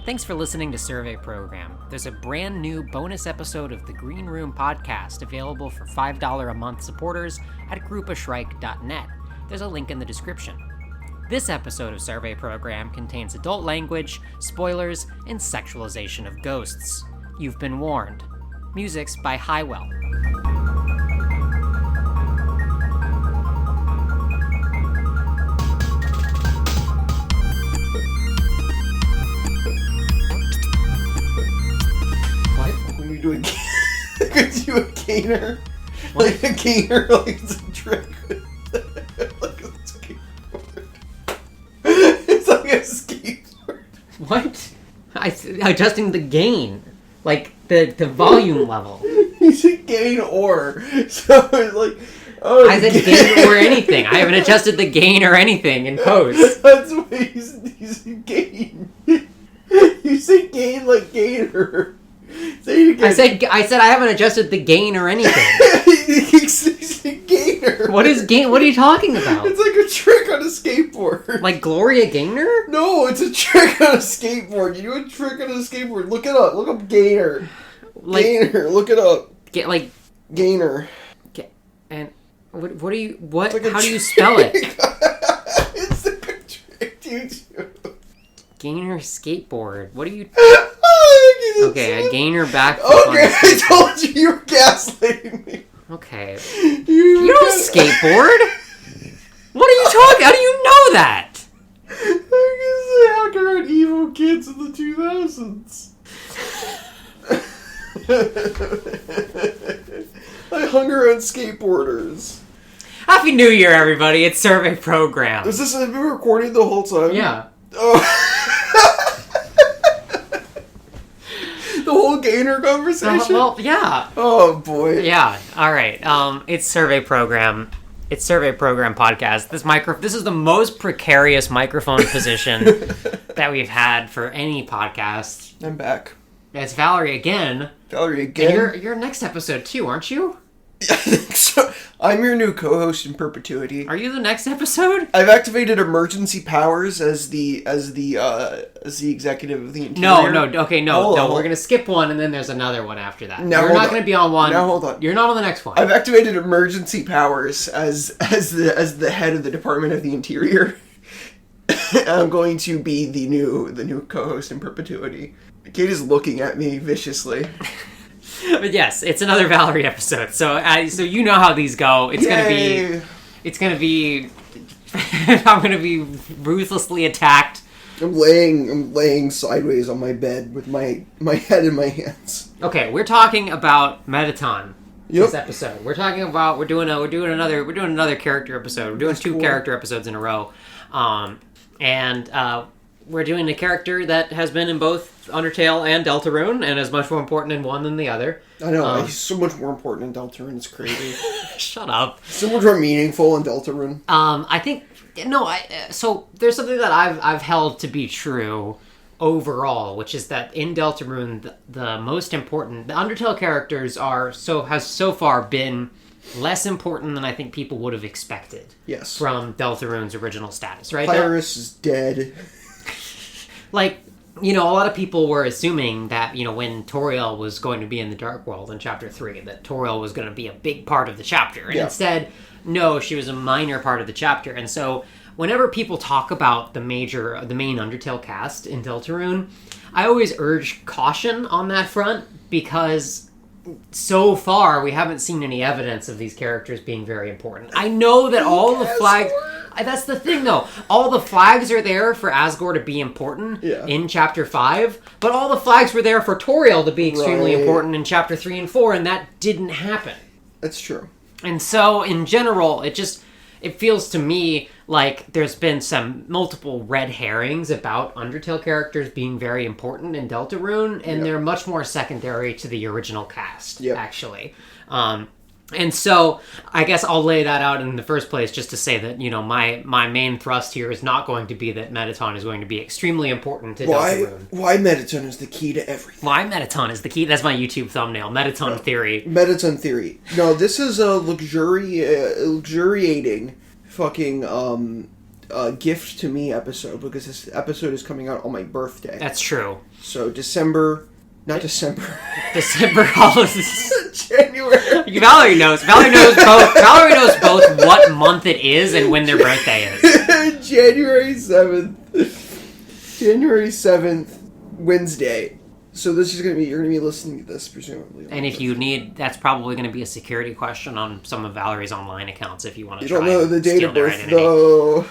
Thanks for listening to Survey Program. There's a brand new bonus episode of the Green Room podcast available for $5 a month supporters at groupashrike.net. There's a link in the description. This episode of Survey Program contains adult language, spoilers, and sexualization of ghosts. You've been warned. Music's by Highwell. Could do a gainer? What? Like a gainer, like it's a trick. Like a skateboard. It's like a skateboard. What? Adjusting the gain. Like, the volume level. You said gain or. So it's like... Oh, I said gain or anything. I haven't adjusted the gain or anything in post. That's what you said gain. You say gain like gainer. Say it again. I said I haven't adjusted the gain or anything. Gainer. What is gain? What are you talking about? It's like a trick on a skateboard. Like Gloria Gaynor? No, it's a trick on a skateboard. You do a trick on a skateboard. Look it up. Look up gainer. Like, gainer. Look it up. Gainer. And what do you what? Like how do you spell it? It's like a trick, dude. Gainer skateboard. What are you? Oh, okay, a gainer back. Okay, I told you were gaslighting me. Okay. You don't skateboard? What are you talking? How do you know that? I'm gonna say hacker on evil kids in the 2000s. I hung around skateboarders. Happy New Year, everybody! It's Survey Program. Have you been recording the whole time? Yeah. Oh. The whole gainer conversation? Well, yeah. Oh, boy. Yeah, alright. It's Survey Program. It's Survey Program Podcast. This is the most precarious microphone position that we've had for any podcast. I'm back. It's Valerie again. Valerie again? And you're next episode too, aren't you? I think so. I'm your new co-host in perpetuity. Are you the next episode? I've activated emergency powers as the executive of the interior. No. We're gonna skip one, and then there's another one after that. Now, you're not gonna be on one. Now hold on. You're not on the next one. I've activated emergency powers as the head of the Department of the Interior. I'm going to be the new co-host in perpetuity. Kate is looking at me viciously. But yes, it's another Valerie episode. So you know how these go. It's gonna be. I'm gonna be ruthlessly attacked. I'm laying sideways on my bed with my head in my hands. Okay, we're talking about Mettaton. Yep. This episode, we're talking about we're doing another character episode. We're doing two character episodes in a row, and we're doing a character that has been in both Undertale and Deltarune, and is much more important in one than the other. I know, he's so much more important in Deltarune, it's crazy. Shut up. So much more meaningful in Deltarune. I think, so there's something that I've held to be true overall, which is that in Deltarune, the most important, the Undertale characters has so far been less important than I think people would have expected. Yes. From Deltarune's original status, right? Pyrus is dead. Like, a lot of people were assuming that, when Toriel was going to be in the Dark World in Chapter 3, that Toriel was going to be a big part of the chapter. And instead, no, she was a minor part of the chapter. And so, whenever people talk about the main Undertale cast in Deltarune, I always urge caution on that front, because so far we haven't seen any evidence of these characters being very important. I know that all the flags... That's the thing, though. All the flags are there for Asgore to be important in Chapter 5, but all the flags were there for Toriel to be extremely important in Chapter 3 and 4, and that didn't happen. That's true. And so, in general, it feels to me like there's been some multiple red herrings about Undertale characters being very important in Deltarune, and they're much more secondary to the original cast, actually. And so, I guess I'll lay that out in the first place just to say that, my main thrust here is not going to be that Mettaton is going to be extremely important to Deltarune. Why Mettaton is the key to everything? Why Mettaton is the key? That's my YouTube thumbnail, Mettaton Theory. Mettaton Theory. No, this is a luxuriating fucking gift to me episode, because this episode is coming out on my birthday. That's true. So December holidays. January. Valerie knows. Valerie knows both what month it is and when their birthday is. January 7th, Wednesday. So this is you're gonna be listening to this presumably. And if you need, that's probably going to be a security question on some of Valerie's online accounts if you want to. You don't know the date of birth though.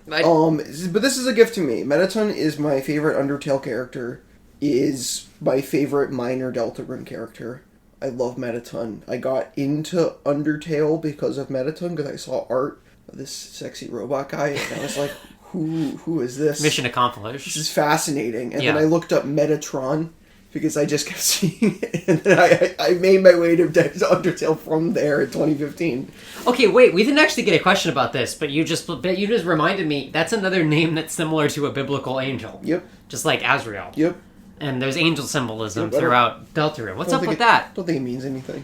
But this is a gift to me. Mettaton is my favorite Undertale character. Is my favorite minor Deltarune character. I love Mettaton. I got into Undertale because of Mettaton, because I saw art of this sexy robot guy, and I was like, who is this? Mission accomplished. This is fascinating. And then I looked up Mettaton, because I just kept seeing it, and then I made my way to Undertale from there in 2015. Okay, wait, we didn't actually get a question about this, but you just reminded me, that's another name that's similar to a biblical angel. Yep. Just like Azrael. Yep. And there's angel symbolism throughout Deltarune. What's up with that? I don't think it means anything.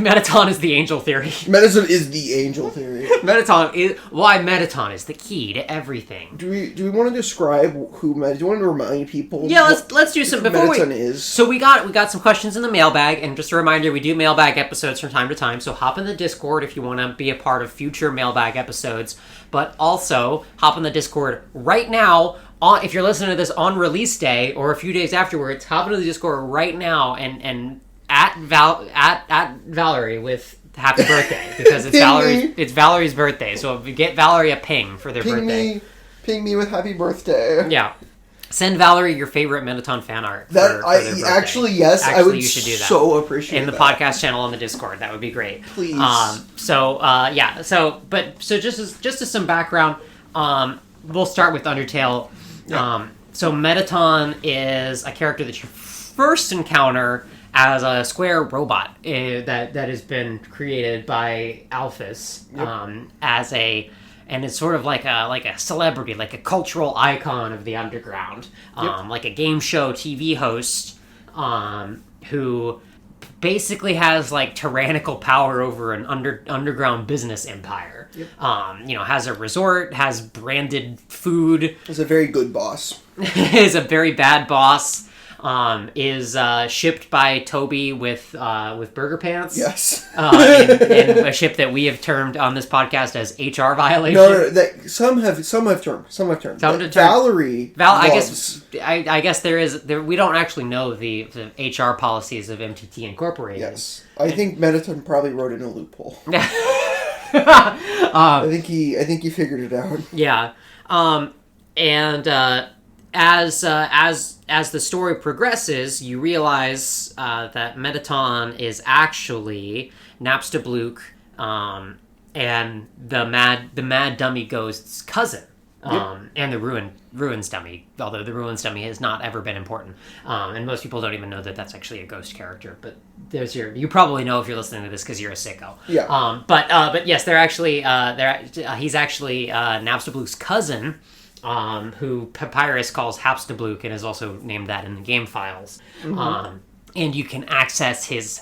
Mettaton is the angel theory. Mettaton is the angel theory. Why Mettaton is the key to everything. Do we want to describe who Mettaton? Do you want to remind people? Yeah, let's do some before Mettaton is. So we got some questions in the mailbag, and just a reminder, we do mailbag episodes from time to time. So hop in the Discord if you want to be a part of future mailbag episodes. But also hop in the Discord right now. If you're listening to this on release day or a few days afterwards, hop into the Discord right now and at Valerie with happy birthday, because it's Valerie's birthday. So get Valerie a ping for their birthday. Ping me with happy birthday. Yeah. Send Valerie your favorite Mettaton fan art. Actually, yes, I would. You should do that. So appreciate in the podcast channel on the Discord. That would be great. Please. So just as some background, we'll start with Undertale. Yeah. So Mettaton is a character that you first encounter as a square robot that has been created by Alphys. Yep. And it's sort of like a celebrity, like a cultural icon of the underground, like a game show TV host, who basically has like tyrannical power over an underground business empire. Yep. Has a resort, has branded food. Is a very good boss. Is a very bad boss. Is shipped by Toby with burger pants. Yes. In a ship that we have termed on this podcast as HR violation. No, some have termed. Valerie. I guess there. We don't actually know the HR policies of MTT Incorporated. Yes, I think Mettaton probably wrote in a loophole. I think he figured it out. Yeah. As the story progresses, you realize that Mettaton is actually Napstablook and the mad dummy ghost's cousin, and the ruins dummy. Although the ruins dummy has not ever been important, and most people don't even know that that's actually a ghost character. But you probably know if you're listening to this because you're a sicko. Yeah. But yes, he's actually Napstablook's cousin. Who Papyrus calls Hapstablook and is also named that in the game files. Mm-hmm. And you can access his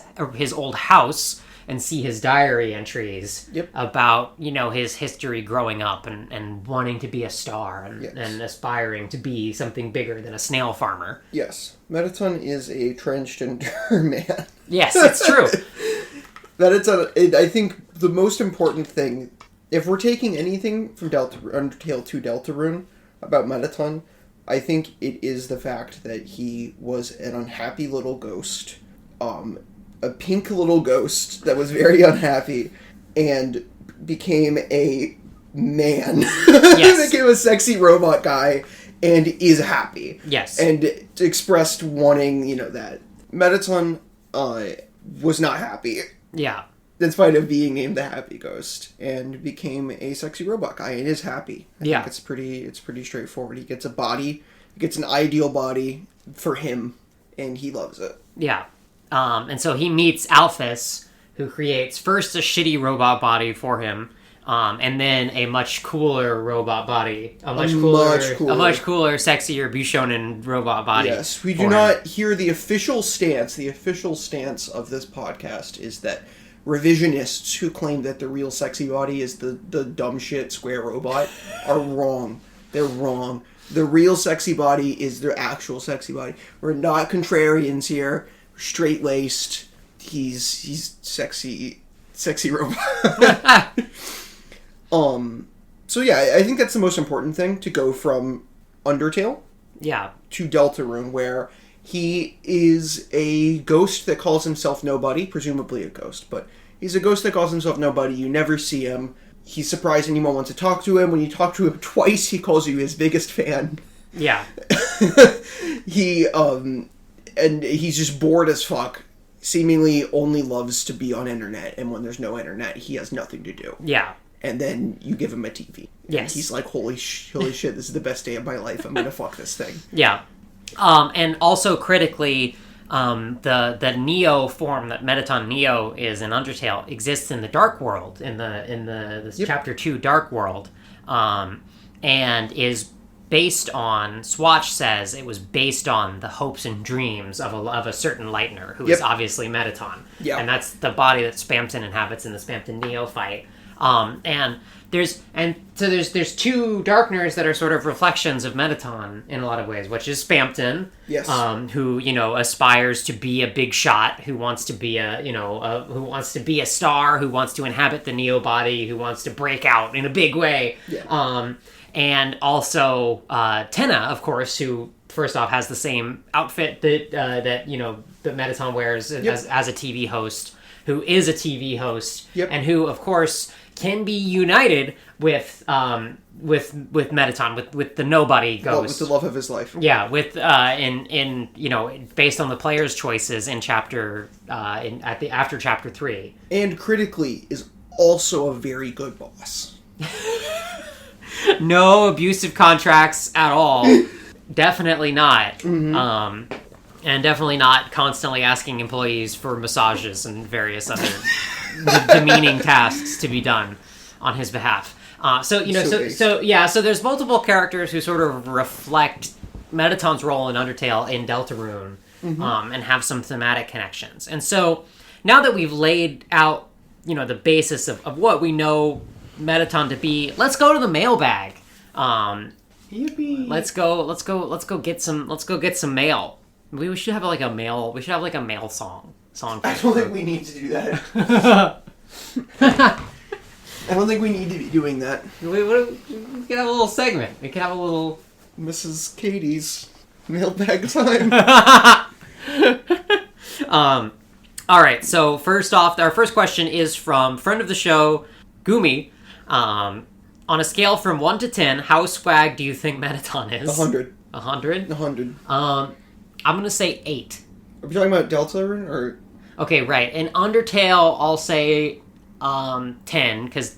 old house and see his diary entries about, his history growing up and wanting to be a star and aspiring to be something bigger than a snail farmer. Yes. Mettaton is a transgender man. Yes, it's true. I think the most important thing, if we're taking anything from Undertale to Deltarune about Mettaton, I think it is the fact that he was an unhappy little ghost, a pink little ghost that was very unhappy, and became a man. Yes. Became a sexy robot guy, and is happy. Yes. And expressed wanting, that. Mettaton was not happy. Yeah. In spite of being named the Happy Ghost, and became a sexy robot guy and is happy. I think it's pretty straightforward. He gets a body, he gets an ideal body for him, and he loves it. Yeah. And so he meets Alphys, who creates first a shitty robot body for him, and then a much cooler robot body, a much cooler, sexier Bishonen robot body. Yes, we do not hear the official stance. The official stance of this podcast is that revisionists who claim that the real sexy body is the dumb shit square robot are wrong. They're wrong. The real sexy body is their actual sexy body. We're not contrarians here. Straight-laced. He's sexy robot. So yeah, I think that's the most important thing, to go from Undertale to Deltarune, where he is a ghost that calls himself nobody, presumably a ghost, but he's a ghost that calls himself nobody. You never see him. He's surprised anyone wants to talk to him. When you talk to him twice, he calls you his biggest fan. Yeah. And he's just bored as fuck. Seemingly only loves to be on internet, and when there's no internet, he has nothing to do. Yeah. And then you give him a TV. Yes. And he's like, holy shit, this is the best day of my life. I'm gonna fuck this thing. Yeah. And also critically, the Neo form that Mettaton Neo is in Undertale exists in the Dark World, in the Chapter 2 Dark World, and is based on, Swatch says it was based on the hopes and dreams of a certain Lightner, who is obviously Mettaton. Yeah. And that's the body that Spamton inhabits in the Spamton Neo fight. And there's two Darkners that are sort of reflections of Mettaton in a lot of ways, which is Spamton, who, aspires to be a big shot, who wants to be who wants to be a star, who wants to inhabit the Neo body, who wants to break out in a big way. Yeah. And also Tenna, of course, who first off has the same outfit that Mettaton wears as a TV host, who is a TV host, and who, of course, can be united with Mettaton, with the nobody ghost, with the love of his life. Yeah, with based on the player's choices in after chapter 3, and critically is also a very good boss. No abusive contracts at all. Definitely not. Mm-hmm. And definitely not constantly asking employees for massages and various other demeaning tasks to be done on his behalf. So there's multiple characters who sort of reflect Mettaton's role in Undertale in Deltarune, and have some thematic connections. And so now that we've laid out, the basis of what we know Mettaton to be, let's go to the mailbag. Yippee. Let's go get some mail. We should have a mail song. I don't think we need to do that. I don't think we need to be doing that. We can have a little segment. We can have a little Mrs. Katie's mailbag time. All right. So first off, our first question is from friend of the show, Gumi. On a scale from 1 to 10, how swag do you think Mettaton is? 100. 100? 100. I'm gonna say 8. Are we talking about Deltarune or? Okay, right. In Undertale, I'll say 10, because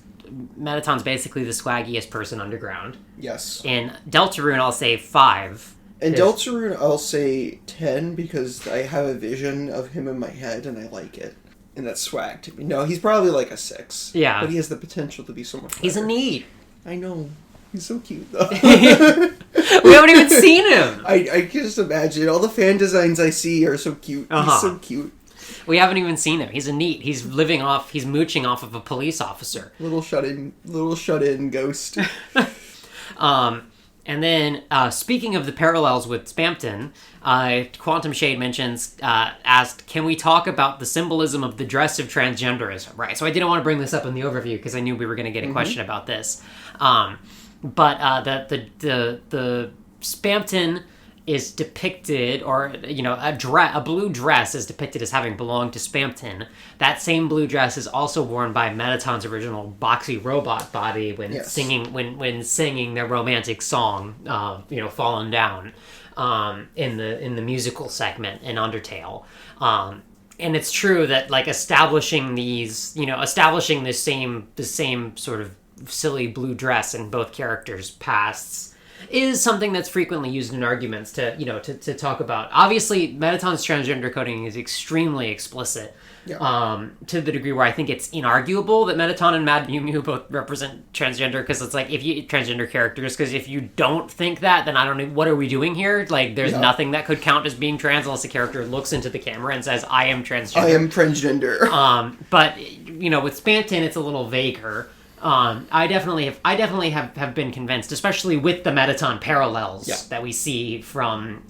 Mettaton's basically the swaggiest person underground. Yes. In Deltarune, I'll say 5. In Deltarune, I'll say 10, because I have a vision of him in my head, and I like it. And that's swag to me. No, he's probably like a 6. Yeah. But he has the potential to be so much better. He's a need. I know. He's so cute, though. We haven't even seen him. I can just imagine. All the fan designs I see are so cute. He's so cute. We haven't even seen him. He's a neat. He's mooching off of a police officer. Little shut-in ghost. And then, speaking of the parallels with Spamton, Quantum Shade asked, can we talk about the symbolism of the dress of transgenderism? Right, so I didn't want to bring this up in the overview because I knew we were going to get a question about this. But the Spamton is depicted, or a blue dress is depicted as having belonged to Spamton. That same blue dress is also worn by Mettaton's original boxy robot body when singing their romantic song, "Fallen Down," in the musical segment in Undertale. And it's true that establishing the same sort of silly blue dress in both characters' pasts is something that's frequently used in arguments to talk about. Obviously, Mettaton's transgender coding is extremely explicit. Yeah. To the degree where I think it's inarguable that Mettaton and Mad Mew Mew both represent transgender, because it's like, if you transgender characters, because if you don't think that, then I don't know, what are we doing here? Like, there's nothing that could count as being trans unless a character looks into the camera and says, I am transgender. I am transgender. But, with Spamton, it's a little vaguer. I definitely have been convinced, especially with the Mettaton parallels that we see from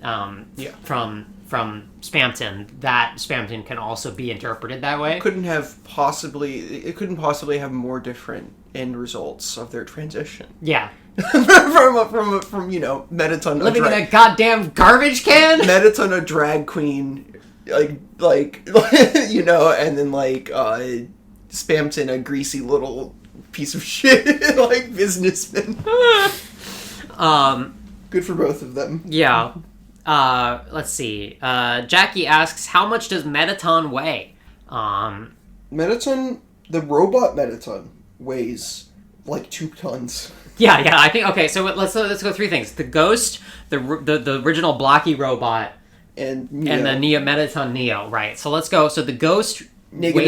Spamton, that Spamton can also be interpreted that way. It couldn't possibly have more different end results of their transition. Yeah. from Mettaton living in a goddamn garbage can. Mettaton, a drag queen, like and then Spamton, a greasy little piece of shit, like businessman. Good for both of them. Yeah. Let's see. Jackie asks, how much does Mettaton weigh? Mettaton, the robot Mettaton, weighs like 2 tons. Yeah. I think, okay, so let's go 3 things. The Ghost, the original blocky robot, and the Mettaton Neo, right. So let's go. So the Ghost...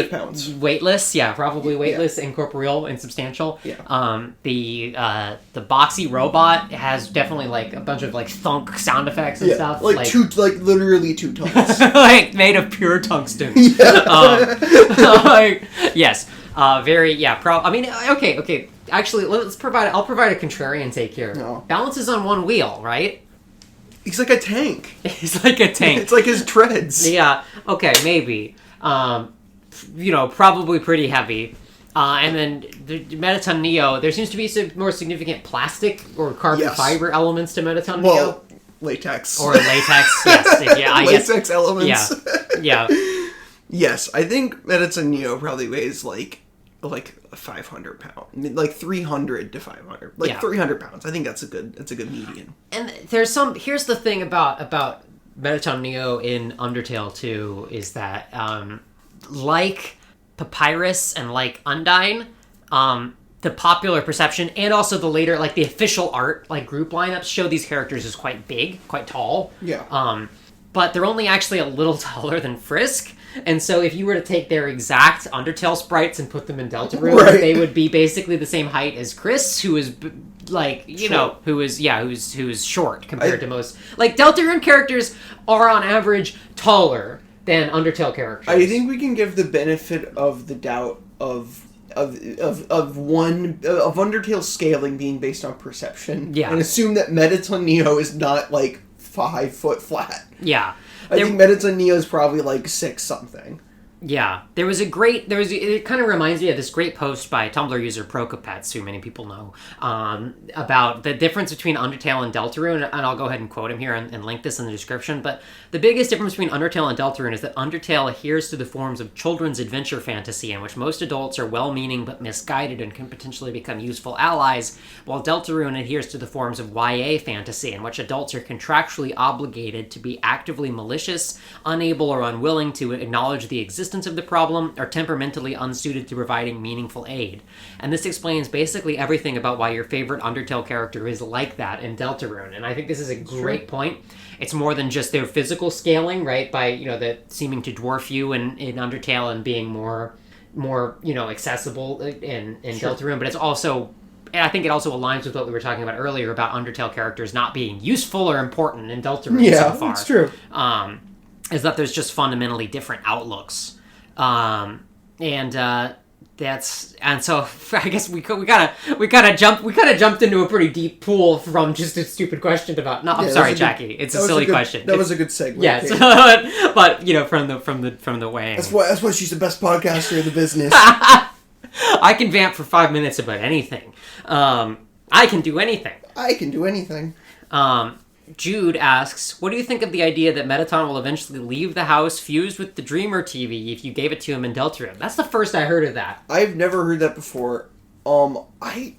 pounds. Weightless, probably weightless, incorporeal, insubstantial. Yeah. The boxy robot has definitely a bunch of thunk sound effects and stuff. Literally 2 tons. Made of pure tungsten. Yeah. Yes. Okay. Actually, I'll provide a contrarian take here. No. Balances on one wheel, right? He's like a tank. He's like a tank. It's like his treads. Yeah. Okay. Maybe. Probably pretty heavy. And then the Mettaton Neo, there seems to be some more significant plastic or carbon fiber elements to Mettaton Neo. Well, latex. Or latex, yes. Yeah, latex elements. Yeah. Yes, I think Mettaton Neo probably weighs like 500 pounds, like 300 to 500, 300 pounds. I think that's a good median. And here's the thing about Mettaton Neo in Undertale 2 is that, like Papyrus and like Undyne, the popular perception and also the later, the official art, group lineups show these characters as quite big, quite tall. Yeah. But they're only actually a little taller than Frisk. And so if you were to take their exact Undertale sprites and put them in Deltarune, they would be basically the same height as Chris, who is who's short compared to most. Deltarune characters are on average taller than Undertale characters. I think we can give the benefit of the doubt of Undertale scaling being based on perception. Yeah. And assume that Mettaton Neo is not 5 foot flat. Yeah. I think Mettaton Neo is probably 6 something. Yeah, it kind of reminds me of this great post by Tumblr user Prokopets, who many people know, about the difference between Undertale and Deltarune, and I'll go ahead and quote him here and link this in the description, but the biggest difference between Undertale and Deltarune is that Undertale adheres to the forms of children's adventure fantasy, in which most adults are well-meaning but misguided and can potentially become useful allies, while Deltarune adheres to the forms of YA fantasy, in which adults are contractually obligated to be actively malicious, unable or unwilling to acknowledge the existence of the problem, are temperamentally unsuited to providing meaningful aid. And this explains basically everything about why your favorite Undertale character is like that in Deltarune. And I think this is a great point. It's more than just their physical scaling, right? By, the seeming to dwarf you in Undertale and being more accessible in Deltarune, but it's also, and I think it also aligns with what we were talking about earlier about Undertale characters not being useful or important in Deltarune so far. Yeah, that's true. Is that there's just fundamentally different outlooks. So I guess we kind of jumped into a pretty deep pool from just a stupid question about. No, I'm sorry, Jackie. It's a silly question. That was a good segue. Yes, but from the way. That's why she's the best podcaster in the business. I can vamp for 5 minutes about anything. I can do anything. Jude asks, what do you think of the idea that Mettaton will eventually leave the house fused with the Dreamer TV if you gave it to him in Deltarune? That's the first I heard of that. I've never heard that before. I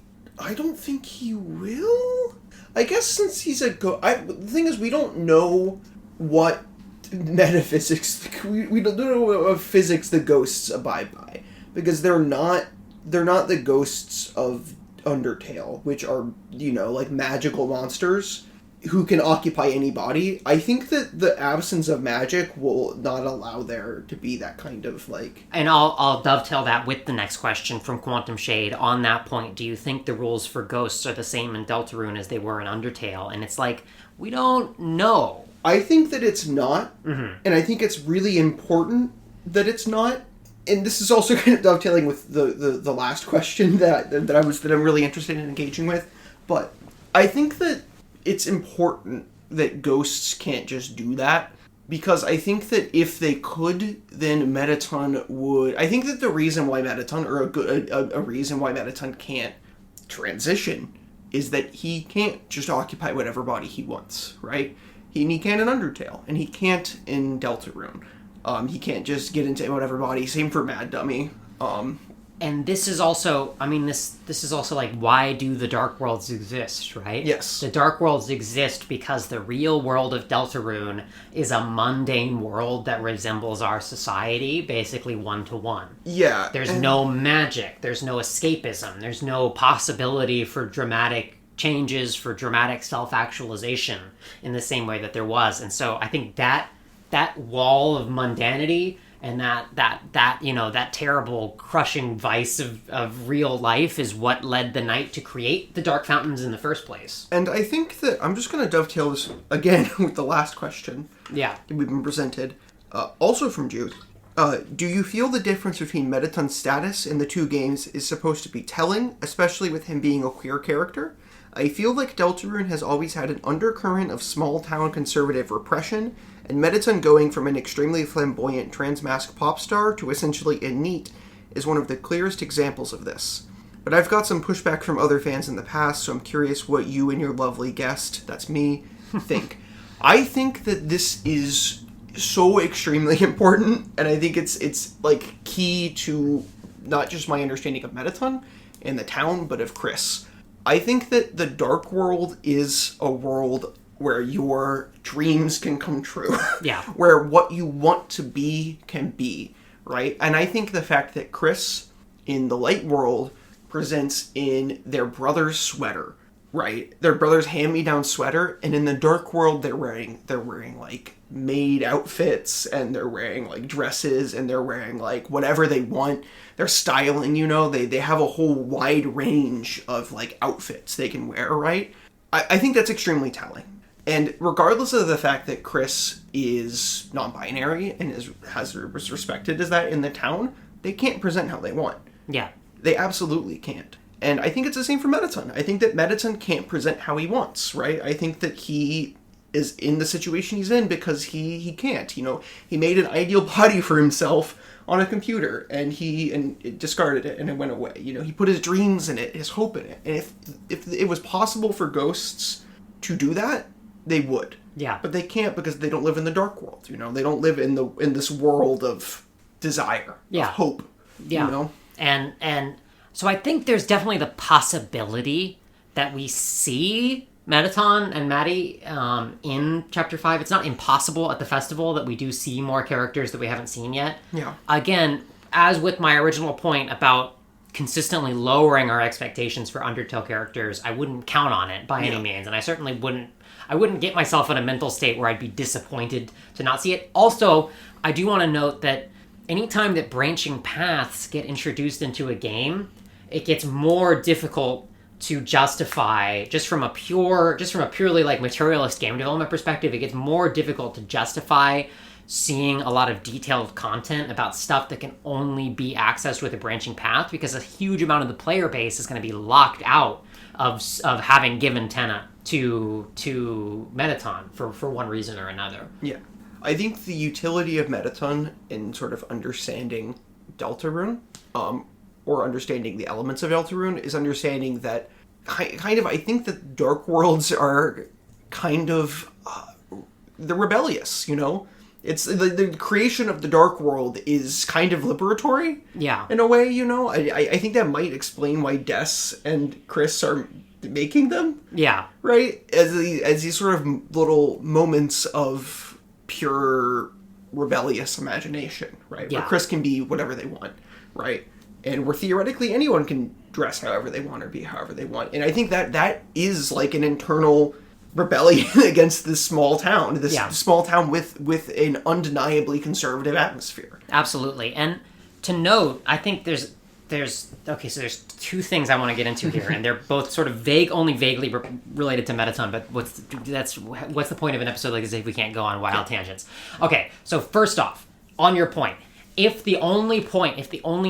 don't think he will. I guess since he's a the thing is, we don't know what metaphysics, we don't know what physics the ghosts abide by, because they're not the ghosts of Undertale, which are, like magical monsters who can occupy any body. I think that the absence of magic will not allow there to be that kind of, like... And I'll dovetail that with the next question from Quantum Shade. On that point, do you think the rules for ghosts are the same in Deltarune as they were in Undertale? And it's like, we don't know. I think that it's not, and I think it's really important that it's not. And this is also kind of dovetailing with the last question that I'm really interested in engaging with. But I think that it's important that ghosts can't just do that, because I think that if they could, then Mettaton would... I think that the reason why Mettaton, or a reason why Mettaton can't transition, is that he can't just occupy whatever body he wants, right? He can't in Undertale, and he can't in Deltarune. He can't just get into whatever body. Same for Mad Dummy. And this is also, this is also like, why do the Dark Worlds exist, right? Yes. The Dark Worlds exist because the real world of Deltarune is a mundane world that resembles our society, basically one-to-one. Yeah. There's no magic, there's no escapism, there's no possibility for dramatic changes, for dramatic self-actualization in the same way that there was. And so I think that wall of mundanity and that terrible crushing vice of real life is what led the Knight to create the Dark Fountains in the first place. And I think that I'm just going to dovetail this again with the last question that we've been presented, also from Jude. Do you feel the difference between Mettaton's status in the two games is supposed to be telling, especially with him being a queer character? I feel like Deltarune has always had an undercurrent of small-town conservative repression, and Mettaton going from an extremely flamboyant transmask pop star to essentially a NEET is one of the clearest examples of this. But I've got some pushback from other fans in the past, so I'm curious what you and your lovely guest, that's me, think. I think that this is so extremely important, and I think it's like key to not just my understanding of Mettaton and the town, but of Chris. I think that the Dark World is a world where your dreams can come true. Yeah. Where what you want to be can be, right? And I think the fact that Chris, in the Light World, presents in their brother's sweater, right? Their brother's hand-me-down sweater, and in the Dark World, they're wearing like maid outfits, and they're wearing like dresses, and they're wearing like whatever they want. They're styling, they have a whole wide range of like outfits they can wear, right? I think that's extremely telling. And regardless of the fact that Chris is non-binary and is respected as that in the town, they can't present how they want. Yeah. They absolutely can't. And I think it's the same for Mettaton. I think that Mettaton can't present how he wants, right? I think that he is in the situation he's in because he can't. He made an ideal body for himself on a computer, and it discarded it, and it went away. He put his dreams in it, his hope in it. And if it was possible for ghosts to do that, they would. Yeah. But they can't because they don't live in the Dark World. They don't live in this world of desire, of hope. Yeah. And so I think there's definitely the possibility that we see Mettaton and Maddie in Chapter 5. It's not impossible at the festival that we do see more characters that we haven't seen yet. Yeah. Again, as with my original point about consistently lowering our expectations for Undertale characters, I wouldn't count on it by any means, and I certainly wouldn't get myself in a mental state where I'd be disappointed to not see it. Also, I do want to note that anytime that branching paths get introduced into a game, it gets more difficult to justify, just from a purely like materialist game development perspective, it gets more difficult to justify seeing a lot of detailed content about stuff that can only be accessed with a branching path, because a huge amount of the player base is going to be locked out of having given Tenna to Mettaton for one reason or another. Yeah. I think the utility of Mettaton in sort of understanding Deltarune, or understanding the elements of Deltarune, is understanding that I think that Dark Worlds are kind of, they're rebellious, It's the creation of the Dark World is kind of liberatory. Yeah. In a way, I think that might explain why Des and Chris are making them. Yeah. Right? As these sort of little moments of pure rebellious imagination, right? Yeah. Where Chris can be whatever they want, right? and where theoretically anyone can dress however they want or be however they want. And I think that is like an internal rebellion against this small town, small town with an undeniably conservative atmosphere. Absolutely. And to note, I think there's two things I want to get into here, and they're both sort of only vaguely related to Mettaton, but what's the point of an episode like this if we can't go on wild tangents? Okay, so first off, on your point, if the only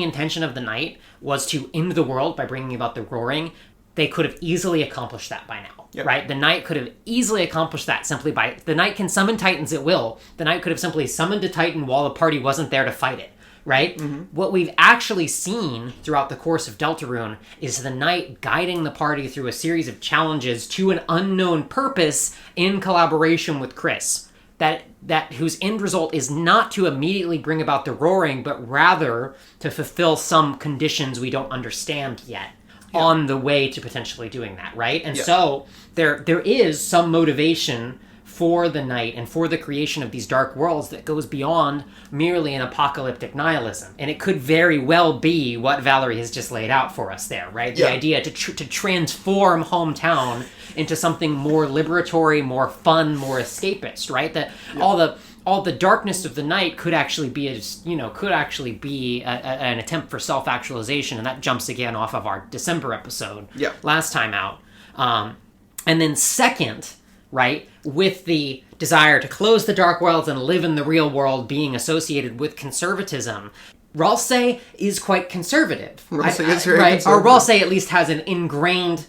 intention of the night was to end the world by bringing about the roaring, they could have easily accomplished that by now, right? The Knight could have easily accomplished that simply by... The Knight can summon Titans at will. The Knight could have simply summoned a Titan while the party wasn't there to fight it, right? Mm-hmm. What we've actually seen throughout the course of Deltarune is the Knight guiding the party through a series of challenges to an unknown purpose in collaboration with Chris. That whose end result is not to immediately bring about the roaring, but rather to fulfill some conditions we don't understand yet. On the way to potentially doing that, right? And so there is some motivation for the Knight and for the creation of these dark worlds that goes beyond merely an apocalyptic nihilism. And it could very well be what Valerie has just laid out for us there, right? The idea to transform hometown into something more liberatory, more fun, more escapist, right? That all the darkness of the Night could actually be an attempt for self-actualization, and that jumps again off of our December episode last time out. And then second, right, with the desire to close the dark worlds and live in the real world being associated with conservatism, Ralsei is quite conservative. Ralsei is very conservative. Or Ralsei at least has an ingrained,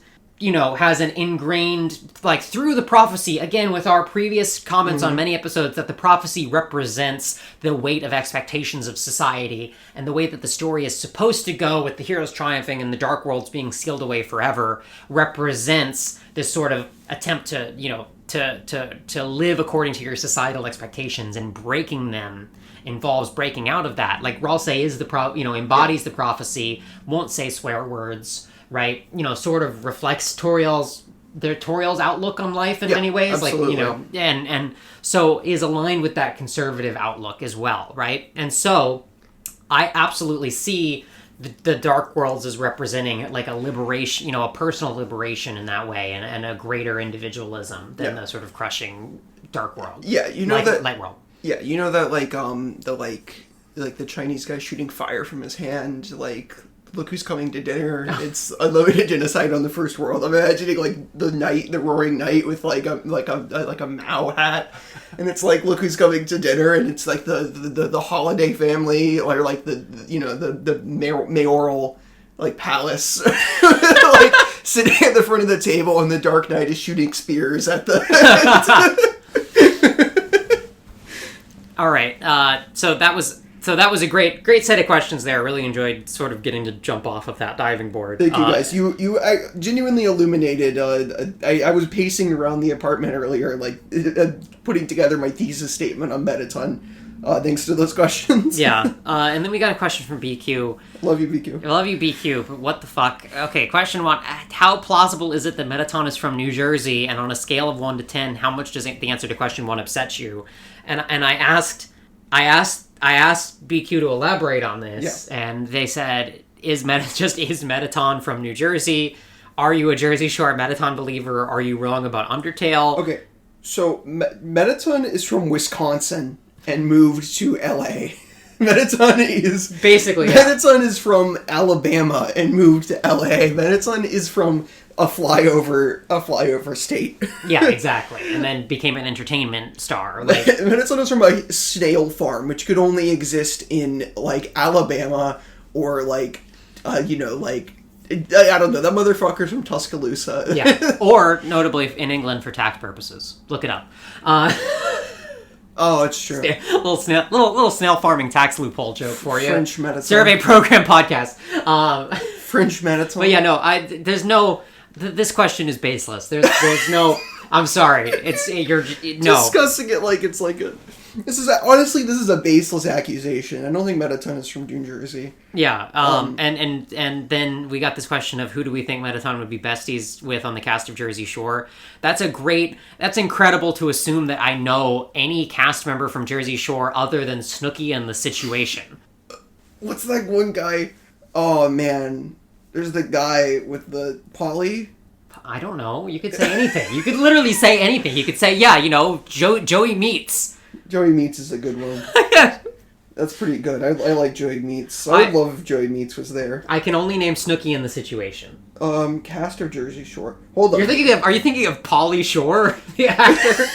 like, through the prophecy, again, with our previous comments on many episodes, that the prophecy represents the weight of expectations of society, and the way that the story is supposed to go, with the heroes triumphing and the dark worlds being sealed away forever, represents this sort of attempt to live according to your societal expectations, and breaking them involves breaking out of that. Like, Ralsei is embodies the prophecy, won't say swear words, right? Sort of reflects Toriel's outlook on life in many ways. Absolutely. Like, and so is aligned with that conservative outlook as well, right? And so I absolutely see the dark worlds as representing like a liberation, a personal liberation in that way, and a greater individualism than the sort of crushing dark world. Yeah, light world. Yeah, the Chinese guy shooting fire from his hand, like, look who's coming to dinner. It's unlimited genocide on the first world. I'm imagining like the roaring Knight with like a Mao hat, and it's like, look who's coming to dinner, and it's like the holiday family, or like the mayoral like palace, like sitting at the front of the table, and the Dark Knight is shooting spears at the. All right, so that was a great set of questions there. I really enjoyed sort of getting to jump off of that diving board. Thank you, guys. You genuinely illuminated. I was pacing around the apartment earlier, like putting together my thesis statement on Mettaton. Thanks to those questions. Yeah, and then we got a question from BQ. Love you, BQ. I love you, BQ, but what the fuck? Okay, question 1. How plausible is it that Mettaton is from New Jersey, and on a scale of 1 to 10, how much does the answer to question 1 upset you? And I asked BQ to elaborate on this, and they said, is Mettaton from New Jersey? Are you a Jersey Shore Mettaton believer? Are you wrong about Undertale? Okay, so Mettaton is from Wisconsin and moved to LA. Mettaton is... Basically, Mettaton is from Alabama and moved to LA. Mettaton is from a flyover state. Yeah, exactly. And then became an entertainment star. Like, Mettaton is from a snail farm, which could only exist in, like, Alabama, or, like, I don't know, that motherfucker's from Tuscaloosa. Yeah, or, notably, in England for tax purposes. Look it up. Oh, it's true. Little snail farming tax loophole joke for you. French Mettaton. Survey program podcast. French Mettaton. But yeah, no, there's no... This question is baseless. There's no... I'm sorry. Discussing it like it's like a... This is a baseless accusation. I don't think Mettaton is from New Jersey. Yeah, and then we got this question of who do we think Mettaton would be besties with on the cast of Jersey Shore. That's incredible to assume that I know any cast member from Jersey Shore other than Snooki and The Situation. What's that one guy? Oh, man. There's the guy with the Polly. I don't know. You could say anything. You could literally say anything. You could say, yeah, you know, Joey Meats. Joey Meats is a good one. That's pretty good. I like Joey Meats. I would love if Joey Meats was there. I can only name Snooki in the situation. Cast or Jersey Shore? Hold on. Are you thinking of Pauly Shore, the actor?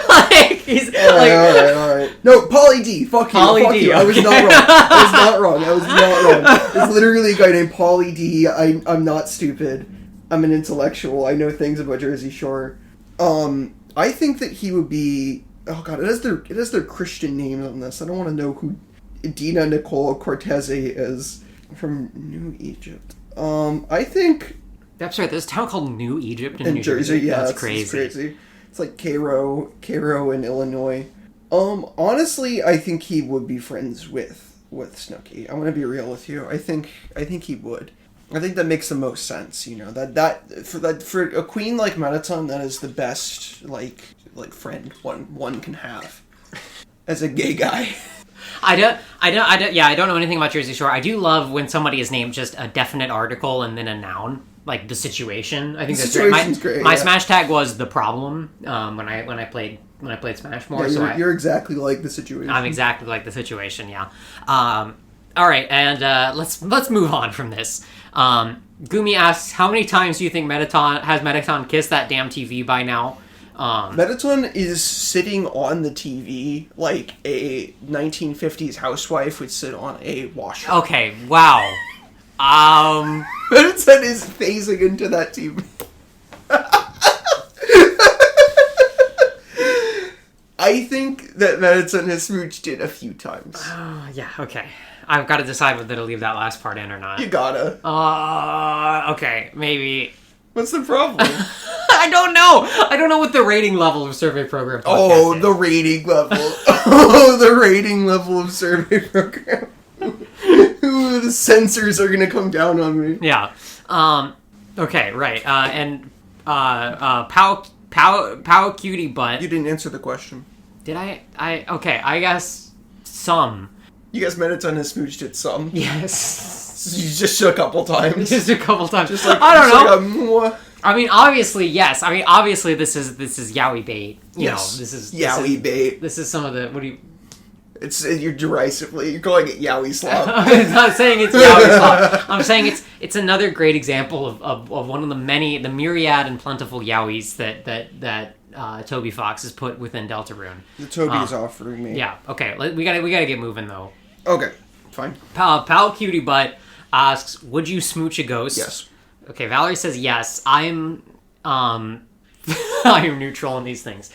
Like, he's all right. No, Pauly D. Fuck you. Pauly Fuck D. you. Okay. I was not wrong. There's literally a guy named Pauly D. I'm not stupid. I'm an intellectual. I know things about Jersey Shore. I think that he would be... Oh god, it has their Christian names on this. I don't want to know who Dina Nicole Cortese is from New Egypt. I think... That's right, there's a town called New Egypt in New Jersey. Yeah, that's crazy. It's crazy. It's like Cairo in Illinois. Honestly, I think he would be friends with Snooki. I want to be real with you. I think he would. I think that makes the most sense. You know for a queen like Mettaton, that is the best like friend one can have as a gay guy. I don't know anything about Jersey Shore. I do love when somebody is named just a definite article and then a noun, like the situation. I think that's great. My Smash tag was the problem when I played Smash more. Yeah, so you're exactly like the situation. I'm exactly like the situation. Yeah. All right, and let's move on from this. Gumi asks, how many times do you think Mettaton kissed that damn TV by now? Mettaton is sitting on the TV like a 1950s housewife would sit on a washer. Okay, wow. Mettaton is phasing into that TV. I think that Mettaton has smooched it a few times. Yeah, okay. I've got to decide whether to leave that last part in or not. You gotta. Okay, maybe. What's the problem? I don't know. I don't know what the rating level of Survey Program podcast is. The rating level. The rating level of Survey Program. Ooh, the censors are gonna come down on me. Yeah. Okay, right. And Pow Cutie Butt. You didn't answer the question. Did I? Okay, I guess some. You guys Mettaton has smooched it some? Yes. Just a couple times. Just a couple times. Just like, I don't know. Like I mean, obviously, yes. I mean, obviously, this is yaoi bait. You know, this is yaoi bait. This is some of the you're derisively. You're calling it yaoi slop. I'm not saying it's yaoi slop. I'm saying it's another great example of one of the myriad and plentiful yaois that Toby Fox has put within Deltarune. The Toby is offering me. Yeah. Okay. We gotta get moving though. Okay. Fine. Pal Cutie Butt asks, "Would you smooch a ghost?" Yes. Okay. Valerie says yes. I'm I am neutral in these things.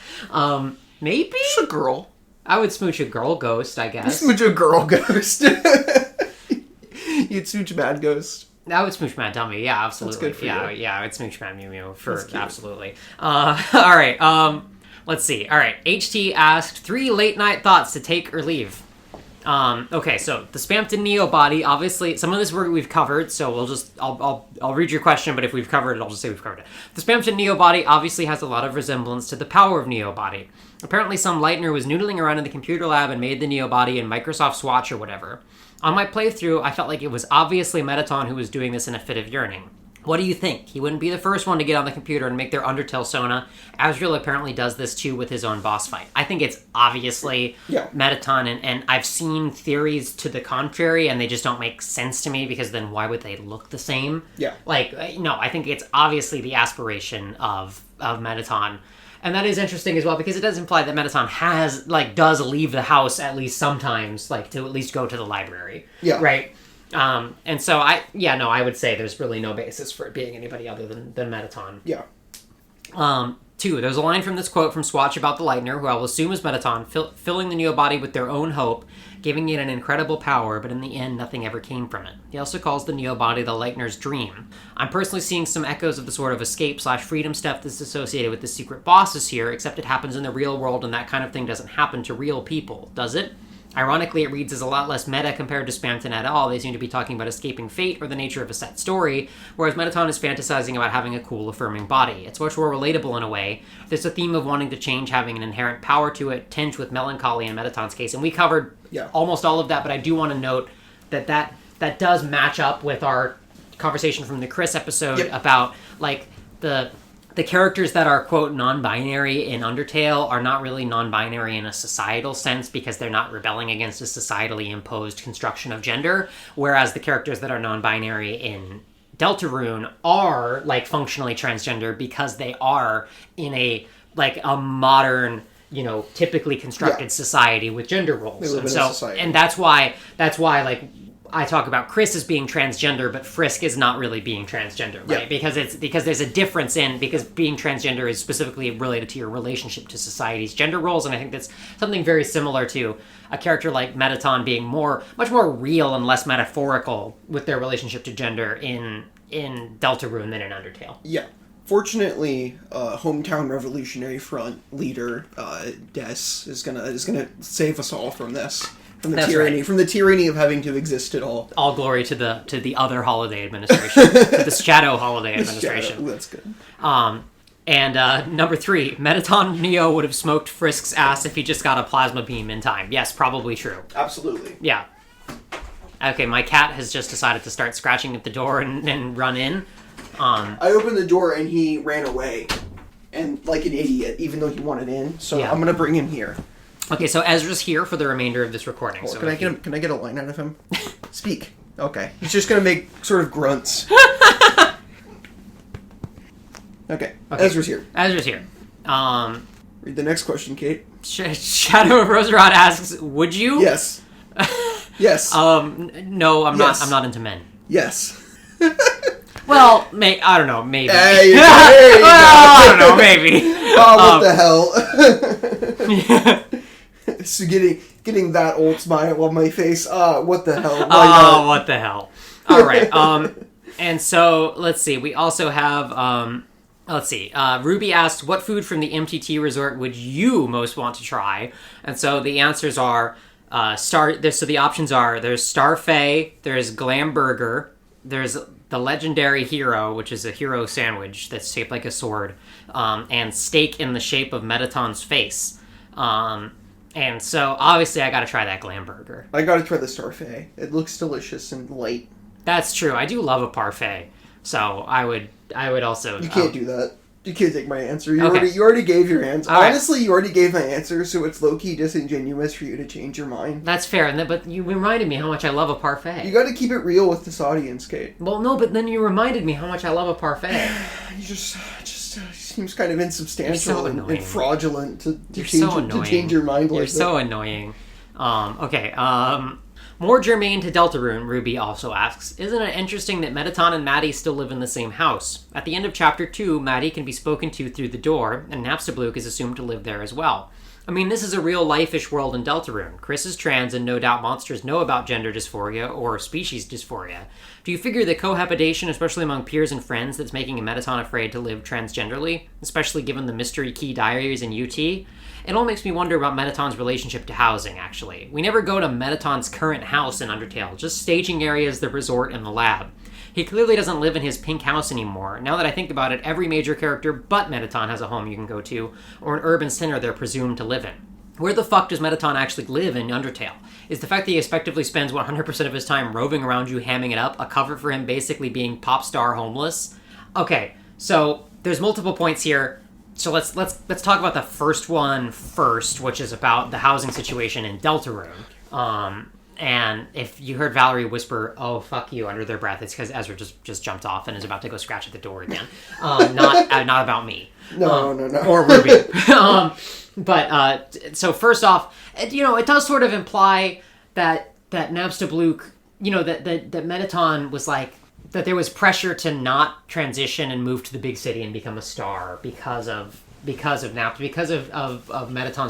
Maybe it's a girl. I would smooch a girl ghost, I guess. Smooch a girl ghost. You'd smooch a bad ghost. I would smooch Mad Dummy, yeah, absolutely. That's good for you. Yeah, I would smooch Mad Mew Mew for absolutely. All right, let's see. All right, HT asked 3 late night thoughts to take or leave. Okay, so the Spamton Neo body, obviously, some of this we've covered, so I'll read your question, but if we've covered it, I'll just say we've covered it. The Spamton Neo body obviously has a lot of resemblance to the power of Neo body. Apparently some Lightner was noodling around in the computer lab and made the Neo body in Microsoft Swatch or whatever. On my playthrough, I felt like it was obviously Mettaton who was doing this in a fit of yearning. What do you think? He wouldn't be the first one to get on the computer and make their Undertale Sona. Asriel apparently does this too with his own boss fight. I think it's obviously Mettaton, and I've seen theories to the contrary, and they just don't make sense to me, because then why would they look the same? Yeah. No, I think it's obviously the aspiration of Mettaton. And that is interesting as well, because it does imply that Mettaton does leave the house at least sometimes, to at least go to the library. Yeah. Right? And so I would say there's really no basis for it being anybody other than Mettaton. Yeah. 2, there's a line from this quote from Swatch about the Lightner, who I will assume is Mettaton, filling the Neo body with their own hope, giving it an incredible power, but in the end, nothing ever came from it. He also calls the Neo body the Lightner's dream. I'm personally seeing some echoes of the sort of escape/freedom stuff that's associated with the secret bosses here, except it happens in the real world, and that kind of thing doesn't happen to real people, does it? Ironically, it reads as a lot less meta compared to Spamton et al. They seem to be talking about escaping fate or the nature of a set story, whereas Mettaton is fantasizing about having a cool, affirming body. It's much more relatable in a way. There's a theme of wanting to change, having an inherent power to it, tinged with melancholy in Mettaton's case, and we covered almost all of that, but I do want to note that that does match up with our conversation from the Chris episode about like the characters that are quote non-binary in Undertale are not really non-binary in a societal sense because they're not rebelling against a societally imposed construction of gender, whereas the characters that are non-binary in Deltarune are like functionally transgender because they are in a modern, typically constructed society with gender roles. And that's why like I talk about Chris as being transgender, but Frisk is not really being transgender, right? Yeah. Because there's a difference because being transgender is specifically related to your relationship to society's gender roles, and I think that's something very similar to a character like Mettaton being much more real and less metaphorical with their relationship to gender in Deltarune than in Undertale. Yeah. Fortunately, hometown Revolutionary Front leader Des is gonna save us all from this. From the tyranny of having to exist at all. All glory to the other holiday administration, to the Shadow Holiday administration. That's good. And number 3, Mettaton Neo would have smoked Frisk's ass if he just got a plasma beam in time. Yes, probably true. Absolutely. Yeah. Okay, my cat has just decided to start scratching at the door and run in. I opened the door and he ran away, and like an idiot, even though he wanted in. So I'm gonna bring him here. Okay, so Ezra's here for the remainder of this recording. So can I get a line out of him? Speak. Okay. He's just gonna make sort of grunts. Okay. Ezra's here. Read the next question, Kate. Shadow of Roserod asks, "Would you?" Yes. Yes. No, I'm not. I'm not into men. Yes. Well, I don't know. Maybe. Hey, I don't know. Maybe. Oh, what the hell? So getting that old smile on my face. What the hell? What the hell? All right. And so let's see. We also have Ruby asked, "What food from the MTT resort would you most want to try?" And so the answers are So the options are: there's Starfay, there's Glam Burger, there's the Legendary Hero, which is a hero sandwich that's shaped like a sword, and steak in the shape of Mettaton's face. And so, obviously, I gotta try that Glam Burger. I gotta try the Starfay. It looks delicious and light. That's true. I do love a parfait. So, I would also... You can't do that. You can't take my answer. You already gave your answer. All Honestly, you already gave my answer, so it's low-key disingenuous for you to change your mind. That's fair, but you reminded me how much I love a parfait. You gotta keep it real with this audience, Kate. Well, no, but then you reminded me how much I love a parfait. You just seems kind of insubstantial and fraudulent to change your mind like that. You're so annoying. More germane to Deltarune, Ruby also asks, "Isn't it interesting that Mettaton and Maddie still live in the same house? At the end of Chapter 2, Maddie can be spoken to through the door, and Napstablook is assumed to live there as well. I mean, this is a real life-ish world in Deltarune. Chris is trans, and no doubt monsters know about gender dysphoria or species dysphoria. Do you figure the cohabitation, especially among peers and friends, that's making a Mettaton afraid to live transgenderly, especially given the Mystery Key Diaries in UT? It all makes me wonder about Mettaton's relationship to housing, actually. We never go to Mettaton's current house in Undertale, just staging areas, the resort, and the lab. He clearly doesn't live in his pink house anymore. Now that I think about it, every major character but Mettaton has a home you can go to, or an urban center they're presumed to live in. Where the fuck does Mettaton actually live in Undertale? Is the fact that he effectively spends 100% of his time roving around you, hamming it up, a cover for him basically being pop star homeless? Okay, so there's multiple points here. So let's talk about the first one first, which is about the housing situation in Deltarune. And if you heard Valerie whisper, "Oh, fuck you," under their breath, it's because Ezra just jumped off and is about to go scratch at the door again. Not about me. No. Or Ruby. So first off, it does sort of imply that Napstablook, that Mettaton was like, that there was pressure to not transition and move to the big city and become a star because of Mettaton's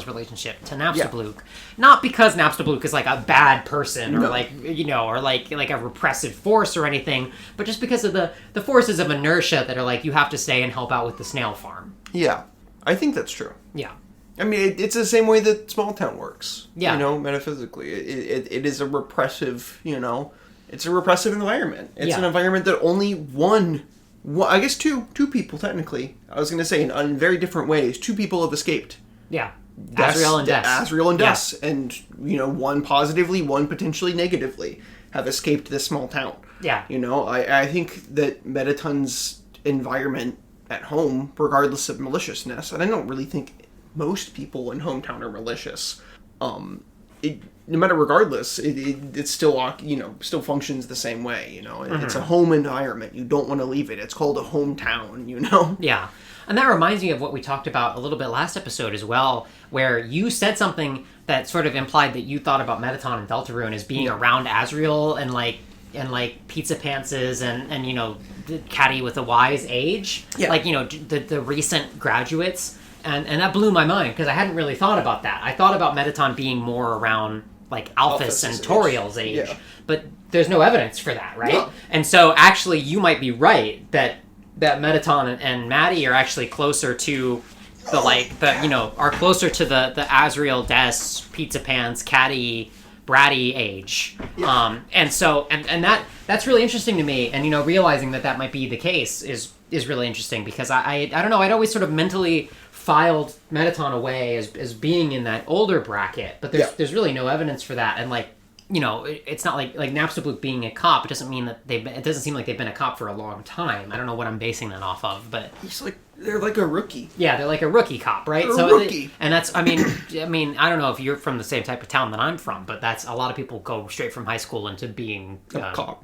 relationship to Napstablook. Yeah. Not because Napstablook is like a bad person or like a repressive force or anything, but just because of the forces of inertia that are like, you have to stay and help out with the snail farm. Yeah. I think that's true. Yeah. I mean, it's the same way that small town works. Yeah. Metaphysically. It is a repressive, it's a repressive environment. It's an environment that only I guess two people, technically. I was going to say in very different ways. Two people have escaped. Yeah. Asriel and Des. And, one positively, one potentially negatively. have escaped this small town. Yeah. You know, I think that Mettaton's environment at home, regardless of maliciousness, and I don't really think most people in hometown are malicious. No matter regardless, it still, you know, still functions the same way, you know. It's a home environment. You don't want to leave it. It's called a hometown, you know? Yeah. And that reminds me of what we talked about a little bit last episode as well, where you said something that sort of implied that you thought about Mettaton and Deltarune as being around Asriel and Pizza Pantses and you know, Catty with a Y's age. Yeah. Like, you know, the recent graduates. And that blew my mind, because I hadn't really thought about that. I thought about Mettaton being more around, like, Alphys and Toriel's age. Yeah. But there's no evidence for that, right? No. And so, actually, you might be right that Mettaton and Maddie are actually closer to are closer to the Asriel, Des, Pizza Pants, Catty, Bratty age. Yeah. And so, and that's really interesting to me. And, you know, realizing that might be the case is really interesting, because I don't know, I'd always sort of mentally filed Mettaton away as being in that older bracket, but there's really no evidence for that. And, like, you know, it's not like Napstablook being a cop, it doesn't mean that it doesn't seem like they've been a cop for a long time. I don't know what I'm basing that off of, but they're like a rookie. Yeah, they're like a rookie cop, right? They're a rookie. And that's, I mean, I don't know if you're from the same type of town that I'm from, but that's, a lot of people go straight from high school into being a cop.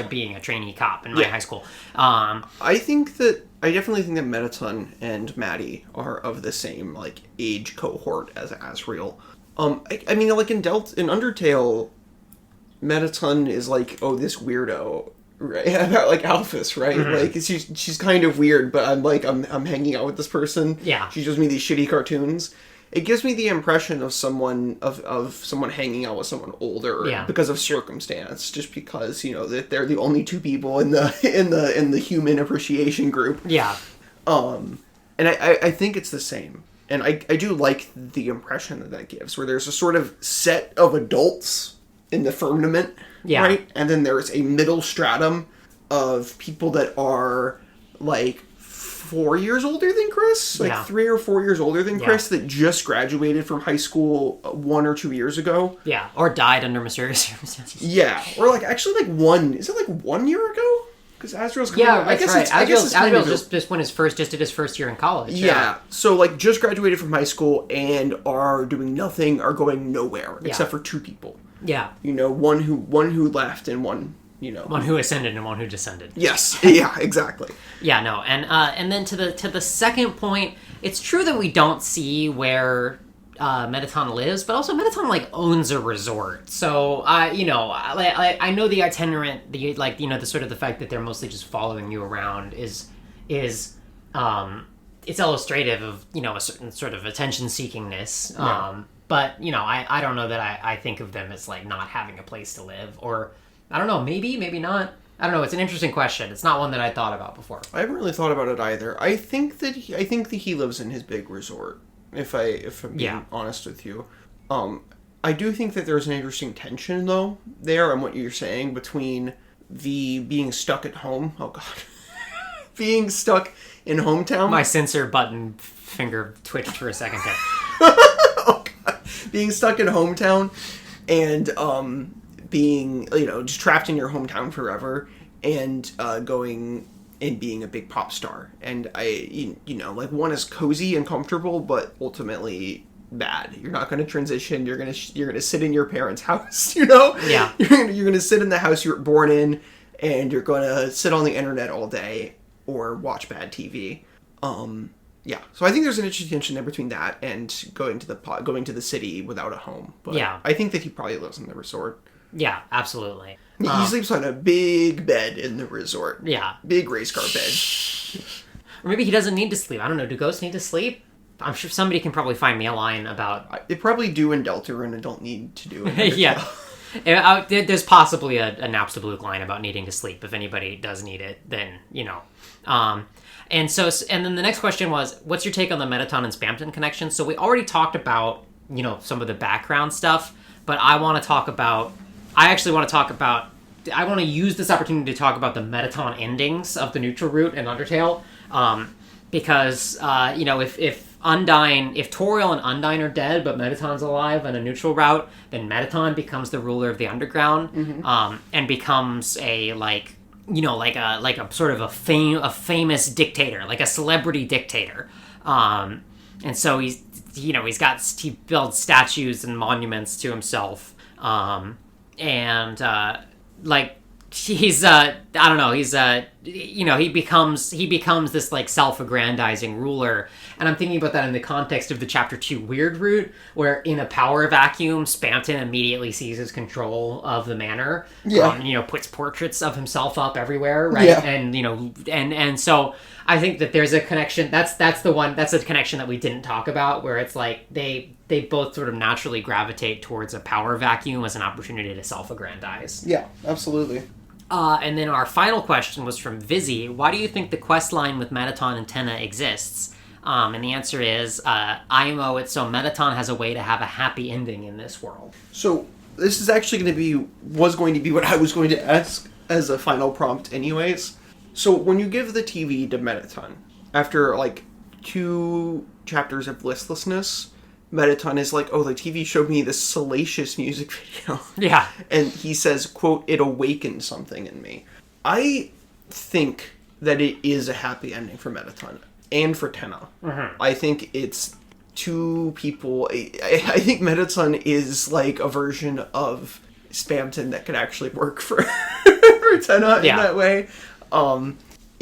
Being a trainee cop in my high school. I definitely think that Mettaton and Maddie are of the same, like, age cohort as Asriel. I mean, like, in Undertale, Mettaton is like, oh, this weirdo, right? About, like, Alphys, right? Mm-hmm. Like, she's kind of weird, but I'm hanging out with this person. Yeah. She shows me these shitty cartoons. It gives me the impression of someone hanging out with someone older because of circumstance, just because, you know, that they're the only two people in the human appreciation group. Yeah. And I think it's the same. And I do like the impression that gives, where there's a sort of set of adults in the firmament, right? And then there's a middle stratum of people that are, like, 4 years older than Chris, 3 or 4 years older than Chris, that just graduated from high school 1 or 2 years ago. Yeah, or died under mysterious circumstances. Yeah, or, like, actually, like, 1 year ago? Because Asriel's coming out. That's right. Asriel just did his first year in college. Yeah, so, like, just graduated from high school and are doing nothing, are going nowhere, except for 2 people. Yeah. You know, one who left and one, you know, one who ascended and one who descended. Yes. Yeah, exactly. Yeah, no. And then to the second point, it's true that we don't see where Mettaton lives, but also Mettaton, like, owns a resort. So you know, I know the itinerant, the, like, you know, the sort of the fact that they're mostly just following you around is it's illustrative of, you know, a certain sort of attention seekingness. Yeah. But, you know, I don't know that I think of them as, like, not having a place to live. Or, I don't know, maybe not. I don't know, it's an interesting question. It's not one that I thought about before. I haven't really thought about it either. I think that he lives in his big resort, if I'm being honest with you. I do think that there's an interesting tension, though, there on what you're saying, between the being stuck at home. Oh, God. Being stuck in hometown. My censor button finger twitched for a second there. Oh, God. Being stuck in hometown and being, you know, just trapped in your hometown forever, and going and being a big pop star. And you know, like, one is cozy and comfortable, but ultimately bad. You're not going to transition. You're going to sit in your parents' house, you know? Yeah. You're going to sit in the house you were born in, and you're going to sit on the internet all day or watch bad TV. Yeah. So I think there's an interesting tension there between that and going to the city without a home. But yeah. I think that he probably lives in the resort. Yeah, absolutely. He sleeps on a big bed in the resort. Yeah. Big race car bed. Or maybe he doesn't need to sleep. I don't know. Do ghosts need to sleep? I'm sure somebody can probably find me a line about... They probably do in Deltarune and don't need to do it. Yeah. There's possibly a Napstablook line about needing to sleep. If anybody does need it, then, you know. And then the next question was, what's your take on the Mettaton and Spamton connection? So we already talked about, you know, some of the background stuff, but I want to use this opportunity to talk about the Mettaton endings of the neutral route and Undertale, because, you know, if Undyne, if Toriel and Undyne are dead, but Mettaton's alive on a neutral route, then Mettaton becomes the ruler of the underground, and becomes a like a sort of a famous dictator, like a celebrity dictator. And so he builds statues and monuments to himself, he's I don't know, he's he becomes this like self-aggrandizing ruler. And I'm thinking about that in the context of the chapter 2 weird route, where in a power vacuum Spamton immediately seizes control of the manor, puts portraits of himself up everywhere, right? And and so I think that there's a connection. That's a connection that we didn't talk about, where it's like they both sort of naturally gravitate towards a power vacuum as an opportunity to self-aggrandize. Yeah, absolutely. And then our final question was from Vizzy. Why do you think the quest line with Mettaton and Tenna exists? And the answer is, IMO, it's so Mettaton has a way to have a happy ending in this world. So this is actually was going to be what I was going to ask as a final prompt anyways. So when you give the TV to Mettaton, after like 2 chapters of listlessness, Mettaton is like, oh, the TV showed me this salacious music video. Yeah. And he says, quote, it awakened something in me. I think that it is a happy ending for Mettaton and for Tenna. Mm-hmm. I think it's 2 people. I think Mettaton is like a version of Spamton that could actually work for, for Tenna in that way.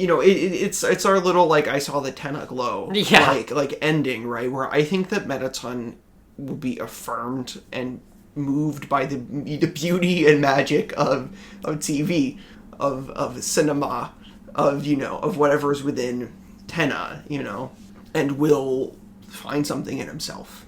It's our little, like, I saw the Tenna glow, like ending, right? Where I think that Mettaton will be affirmed and moved by the beauty and magic of TV, of cinema, of whatever's within Tenna, and will find something in himself,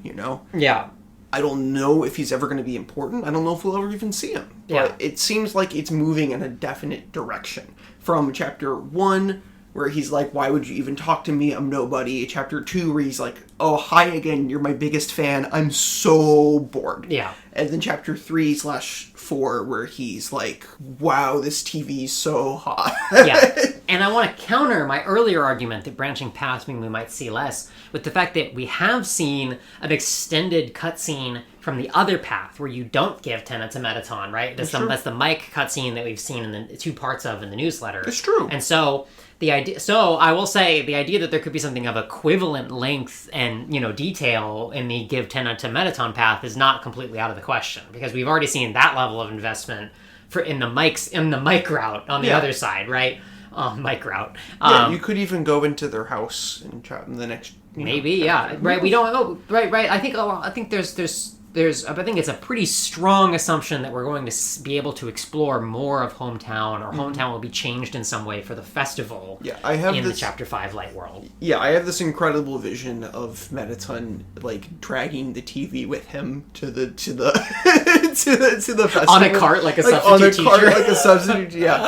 Yeah. I don't know if he's ever going to be important. I don't know if we'll ever even see him. But it seems like it's moving in a definite direction. From chapter 1, where he's like, why would you even talk to me? I'm nobody. Chapter 2, where he's like, oh, hi again. You're my biggest fan. I'm so bored. Yeah. And then chapter 3/4, where he's like, wow, this TV's so hot. Yeah. And I want to counter my earlier argument that branching past means we might see less with the fact that we have seen an extended cutscene from the other path where you don't give Tenna to Mettaton, right? That's the Mike cutscene that we've seen in the 2 parts of in the newsletter. It's true. And so I will say the idea that there could be something of equivalent length and detail in the give Tenna to Mettaton path is not completely out of the question, because we've already seen that level of investment in the Mike route on the other side, right? Mike route. You could even go into their house and chat in the next. Right. We don't know. Right. I think there's I think it's a pretty strong assumption that we're going to be able to explore more of Hometown, or Hometown will be changed in some way for the festival. Yeah, I have the Chapter 5 Light World. Yeah, I have this incredible vision of Mettaton like dragging the TV with him to the to the festival on a cart, like a substitute teacher. Like a substitute, yeah.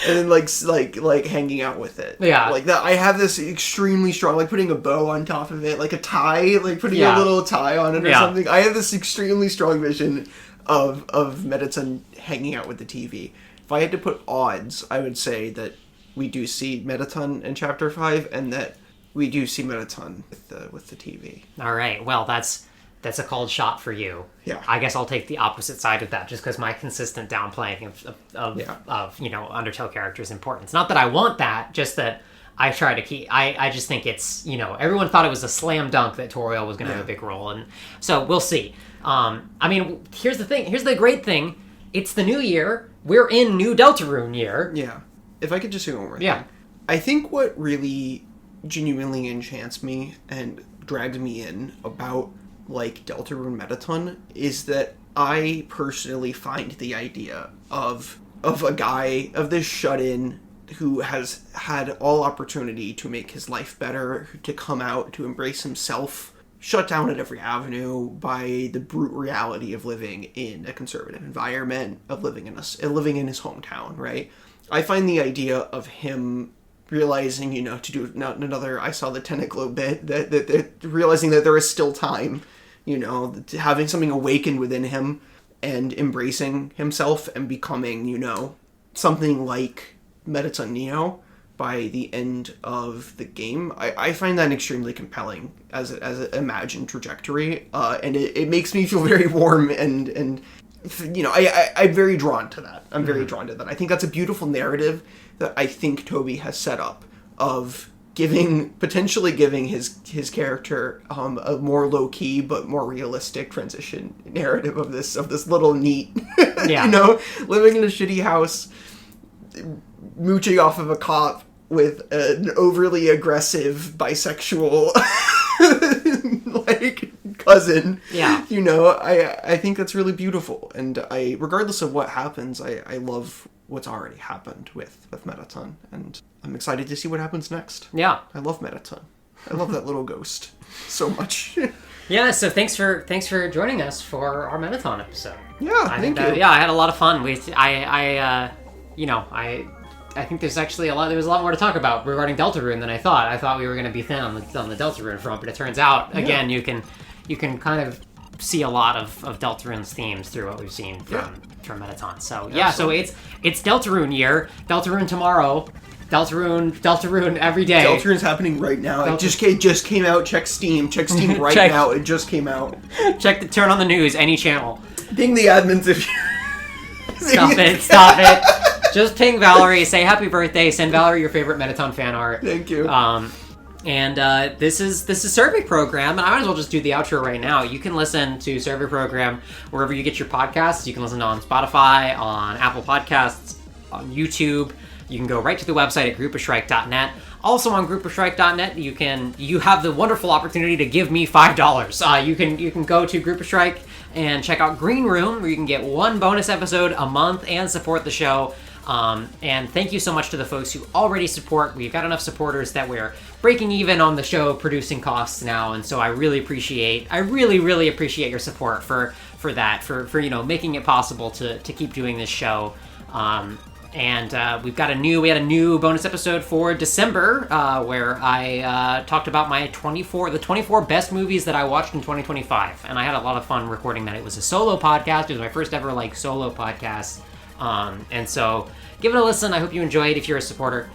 And then like hanging out with it. Yeah. Like that. I have this extremely strong, like putting a bow on top of it, like a tie, like putting a little tie on it or something. I have this extremely strong vision of Mettaton hanging out with the TV. If I had to put odds, I would say that we do see Mettaton in Chapter 5, and that we do see Mettaton with the TV. All right. Well, that's a called shot for you. Yeah. I guess I'll take the opposite side of that, just because my consistent downplaying of Undertale characters' importance. Not that I want that, just that I try to keep. I just think it's everyone thought it was a slam dunk that Toriel was going to have a big role, and so we'll see. I mean, here's the thing. Here's the great thing. It's the new year. We're in New Deltarune year. Yeah. If I could just say one more thing. I think what really genuinely enchants me and drags me in about like Deltarune Mettaton is that I personally find the idea of a guy, of this shut-in who has had all opportunity to make his life better, to come out, to embrace himself, shut down at every avenue by the brute reality of living in a conservative environment, of living in his hometown, right? I find the idea of him realizing, to do another I saw the Tenna glow bit, that realizing that there is still time, having something awakened within him and embracing himself and becoming, something like Mettaton Neo, by the end of the game. I find that extremely compelling as an imagined trajectory, and it makes me feel very warm and I'm very drawn to that. I'm very drawn to that. I think that's a beautiful narrative that I think Toby has set up of potentially giving his character a more low key but more realistic transition narrative of this little neat, living in a shitty house, mooching off of a cop with an overly aggressive bisexual cousin. Yeah. I think that's really beautiful, and regardless of what happens, I love what's already happened with Mettaton, and I'm excited to see what happens next. Yeah. I love Mettaton. I love that little ghost so much. Yeah, so thanks for joining us for our Mettaton episode. Yeah, thank you. I had a lot of fun. I think there's actually there was a lot more to talk about regarding Deltarune than I thought. I thought we were going to be thin on the Deltarune front, but it turns out, again, you can kind of see a lot of Deltarune's themes through what we've seen from Mettaton. So so it's Deltarune year, Deltarune tomorrow, Deltarune every day. Deltarune's happening right now. It just came out. Check Steam right now. It just came out. Turn on the news, any channel. Ping the admins if you... Stop it. Just ping Valerie, say happy birthday, send Valerie your favorite Mettaton fan art. Thank you. This is Survey Program, and I might as well just do the outro right now. You can listen to Survey Program wherever you get your podcasts. You can listen on Spotify, on Apple Podcasts, on YouTube. You can go right to the website at groupofshrike.net. Also on groupofshrike.net, you have the wonderful opportunity to give me $5. You can go to Group of Shrike and check out Green Room, where you can get one bonus episode a month and support the show. And thank you so much to the folks who already support. We've got enough supporters that we're breaking even on the show producing costs now, and so I really appreciate your support for that, for making it possible to keep doing this show. And we had a new bonus episode for December, where I talked about the 24 best movies that I watched in 2025, and I had a lot of fun recording that. It was a solo podcast. It was my first ever solo podcast. And so give it a listen. I hope you enjoy it if you're a supporter.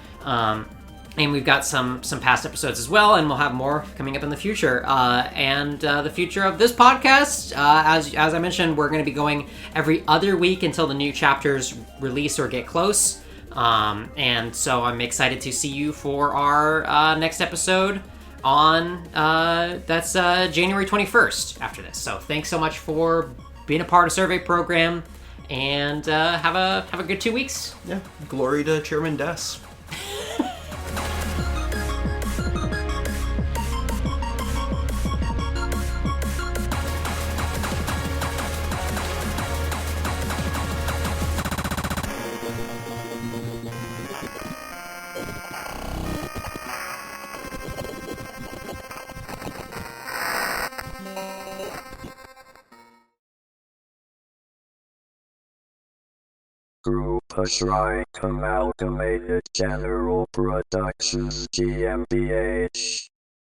And we've got some past episodes as well, and we'll have more coming up in the future. And the future of this podcast, as I mentioned, we're going to be going every other week until the new chapters release or get close. And so I'm excited to see you for our next episode on that's January 21st after this. So thanks so much for being a part of Survey Program. And have a good 2 weeks. Yeah. Glory to Chairman Des. Group of Shrike Amalgamated General Productions GmbH